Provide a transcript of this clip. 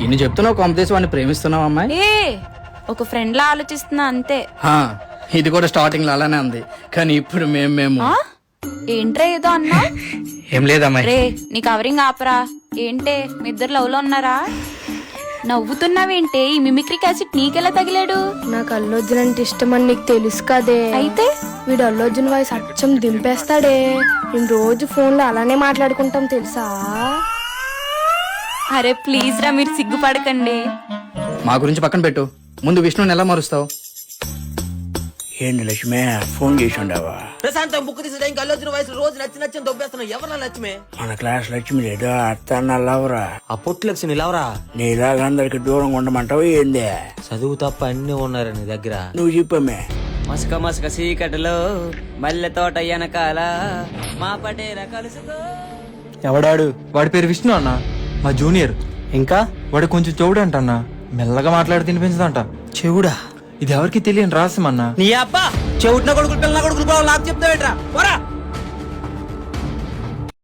ఇన్ని చెప్తున్నావు కాంపిటీస్ వాడిని ప్రేమిస్తున్నావు అమ్మాయి? ఒక ఫ్రెండ్ లా ఆలోచిస్తున్నా అంతే. ఇది కూడా స్టార్టింగ్ లో అలానే ఉంది, కానీ ఇప్పుడు మేము ఏంట్రా ఏదో అన్నా? ఏం లేదమ్మాయి. రే నీ కవరింగ్ ఆపరా. ఏంటే మీ ఇద్దరు లవ్ లో ఉన్నారా? నవ్వుతున్నావేంటే? ఈ మిమిక్రీ క్యాసెట్ నీకెలా తగిలాడు? నాకు అల్లు అర్జున్ అంటే ఇష్టం అని నీకు తెలుసు కదే. అయితే వీడు అల్లు అర్జున్ వాయిస్ అచ్చం దింపేస్తాడే. మేము రోజు ఫోన్ లో అలానే మాట్లాడుకుంటాం తెలుసా. అరే ప్లీజ్ రా, మీరు సిగ్గుపడకండి. మా గురించి పక్కన పెట్టు, ముందు విష్ణుని ఎలా మారుస్తావు? ఏంటి లక్ష్మి ఫోన్ చేసి ఉండవా? ప్రశాంతం బుక్ తీసే టైంకి అల్లు అర్జున్ వయసు రోజు నచ్చి దొబ్బేస్తున్నావు. ఎవరన్నా లక్ష్మి? మన క్లాస్ లక్ష్మి లేదు అత్త నల్లవరా. ఆ పొట్టు లక్ష్మి నిలవరా. నీలాగా అందరికి దూరంగా ఉండమంటావు ఏంది? చదువు తప్ప అన్ని ఉన్నారు నీ దగ్గర. నువ్వు చెప్పమే. మసక మసక చీకటిలో మల్లె తోట వెనకాల మా పటేర కలుసుకో. ఎవడాడు? వాడి పేరు విష్ణు అన్న, మా జూనియర్. ఇంకా వాడు కొంచెం చెవుడు అంట అన్న, మెల్లగా మాట్లాడి తినిపించదంట. చెవుడా? ఇది ఎవరికి తెలియని రహస్యం అన్న. నీ అబ్బా చెవుట్న కొడుకులు పిల్లల కొడుకులు నాకు చెప్తావేట్రా?